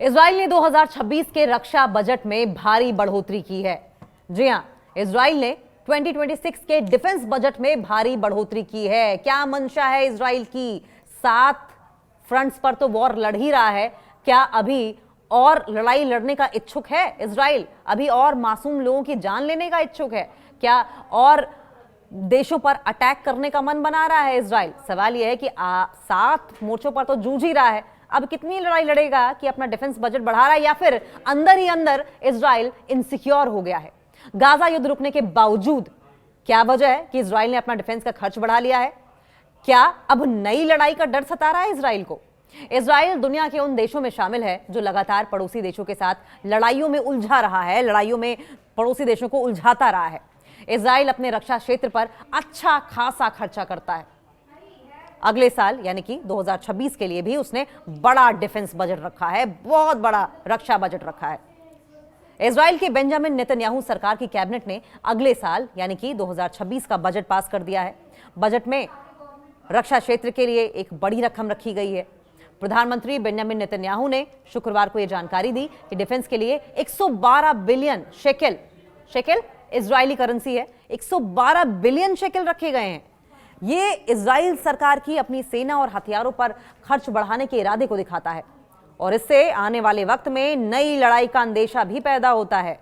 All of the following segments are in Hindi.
इजराइल ने 2026 के रक्षा बजट में भारी बढ़ोतरी की है। जी हां, इजराइल ने 2026 के डिफेंस बजट में भारी बढ़ोतरी की है। क्या मंशा है इजराइल की? 7 फ्रंट्स पर तो वॉर लड़ ही रहा है। क्या अभी और लड़ाई लड़ने का इच्छुक है इजराइल? अभी और मासूम लोगों की जान लेने का इच्छुक है? क्या और देशों पर अटैक करने का मन बना रहा है इजराइल? सवाल यह है कि 7 मोर्चों पर तो जूझ ही रहा है। अब कितनी लड़ाई लड़ेगा कि अपना डिफेंस बजट बढ़ा रहा है, या फिर अंदर ही अंदर इजराइल इनसिक्योर हो गया है? गाजा युद्ध रुकने के बावजूद क्या वजह है कि इजराइल ने अपना डिफेंस का खर्च बढ़ा लिया है? क्या अब नई लड़ाई का डर सता रहा है इजराइल को? इजराइल दुनिया के उन देशों में शामिल है जो लगातार पड़ोसी देशों के साथ लड़ाइयों में उलझा रहा है, लड़ाइयों में पड़ोसी देशों को उलझाता रहा है। इजराइल अपने रक्षा क्षेत्र पर अच्छा खासा खर्चा करता है। अगले साल यानी कि 2026 के लिए भी उसने बड़ा डिफेंस बजट रखा है, बहुत बड़ा रक्षा बजट रखा है। इजराइल की बेंजामिन नेतन्याहू सरकार की कैबिनेट ने अगले साल यानी कि 2026 का बजट पास कर दिया है। बजट में रक्षा क्षेत्र के लिए एक बड़ी रकम रखी गई है। प्रधानमंत्री बेंजामिन नेतन्याहू ने शुक्रवार को यह जानकारी दी कि डिफेंस के लिए 112 billion shekel, shekel Israeli currency है, 112 बिलियन शेकेल रखे गए हैं। ये इजराइल सरकार की अपनी सेना और हथियारों पर खर्च बढ़ाने के इरादे को दिखाता है और इससे आने वाले वक्त में नई लड़ाई का अंदेशा भी पैदा होता है।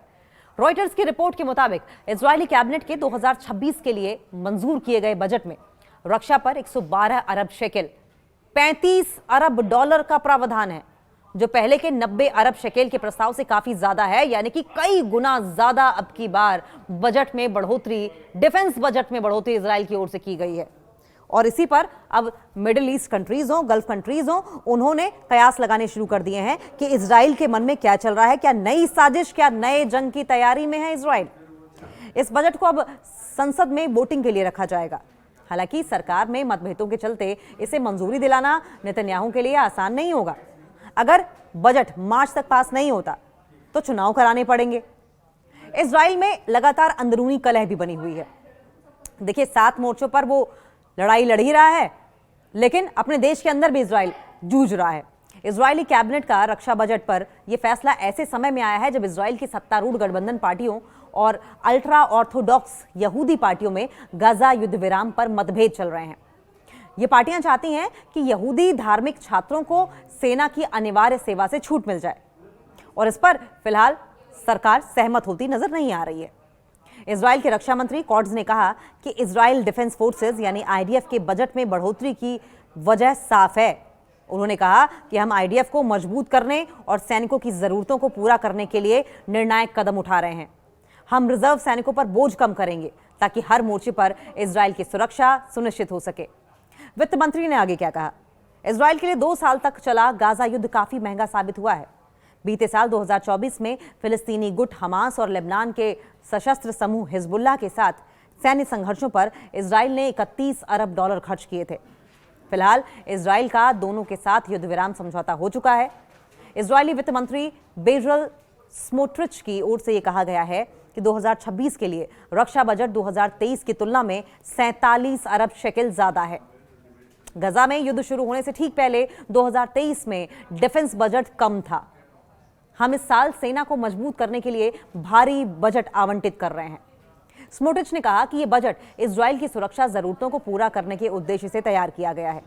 रॉयटर्स की रिपोर्ट के मुताबिक इजरायली कैबिनेट के 2026 के लिए मंजूर किए गए बजट में रक्षा पर 112 अरब शेकेल, 35 अरब डॉलर का प्रावधान है, जो पहले के 90 अरब शेकेल के प्रस्ताव से काफी ज्यादा है। यानी कि कई गुना ज्यादा अब की बार बजट में बढ़ोतरी, डिफेंस बजट में बढ़ोतरी इजराइल की ओर से की गई है। और इसी पर अब मिडिल ईस्ट कंट्रीज हो, गल्फ कंट्रीज हो, उन्होंने कयास लगाने शुरू कर दिए हैं कि इजराइल के मन में क्या चल रहा है। क्या नई साजिश, क्या नए जंग की तैयारी में है इजराइल? इस बजट को अब संसद में वोटिंग के लिए रखा जाएगा। हालांकि सरकार में मतभेदों के चलते इसे मंजूरी दिलाना नेतन्याहू के लिए आसान नहीं होगा। अगर बजट मार्च तक पास नहीं होता तो चुनाव कराने पड़ेंगे। इजराइल में लगातार अंदरूनी कलह भी बनी हुई है। देखिए, 7 मोर्चों पर वो लड़ाई लड़ ही रहा है, लेकिन अपने देश के अंदर भी इजराइल जूझ रहा है। इजरायली कैबिनेट का रक्षा बजट पर यह फैसला ऐसे समय में आया है जब इजराइल की सत्तारूढ़ गठबंधन पार्टियों और अल्ट्रा ऑर्थोडॉक्स यहूदी पार्टियों में गाजा युद्ध विराम पर मतभेद चल रहे हैं। ये पार्टियां चाहती हैं कि यहूदी धार्मिक छात्रों को सेना की अनिवार्य सेवा से छूट मिल जाए, और इस पर फिलहाल सरकार सहमत होती नजर नहीं आ रही है। इजराइल के रक्षा मंत्री कॉट्ज ने कहा कि इजराइल डिफेंस फोर्सेज यानी आईडीएफ के बजट में बढ़ोतरी की वजह साफ है। उन्होंने कहा कि हम आईडीएफ को मजबूत करने और सैनिकों की जरूरतों को पूरा करने के लिए निर्णायक कदम उठा रहे हैं। हम रिजर्व सैनिकों पर बोझ कम करेंगे ताकि हर मोर्चे पर इजराइल की सुरक्षा सुनिश्चित हो सके। वित्त मंत्री ने आगे क्या कहा? इजराइल के लिए 2 साल तक चला गाजा युद्ध काफी महंगा साबित हुआ है। बीते साल 2024 में फिलिस्तीनी गुट हमास और लेबनान के सशस्त्र समूह हिजबुल्लाह के साथ सैन्य संघर्षों पर इजराइल ने 31 अरब डॉलर खर्च किए थे। फिलहाल इजराइल का दोनों के साथ युद्ध विराम समझौता हो चुका है। इजरायली वित्त मंत्री बेजल स्मोट्रिच की ओर से यह कहा गया है कि 2026 के लिए रक्षा बजट 2023 की तुलना में 47 अरब शेकेल ज्यादा है। गजा में युद्ध शुरू होने से ठीक पहले 2023 में डिफेंस बजट कम था। हम इस साल सेना को मजबूत करने के लिए भारी बजट आवंटित कर रहे हैं। स्मोट्रिच ने कहा कि यह बजट इजराइल की सुरक्षा जरूरतों को पूरा करने के उद्देश्य से तैयार किया गया है।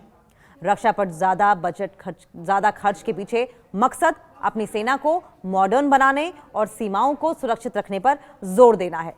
रक्षा पर ज्यादा खर्च के पीछे मकसद अपनी सेना को मॉडर्न बनाने और सीमाओं को सुरक्षित रखने पर जोर देना है।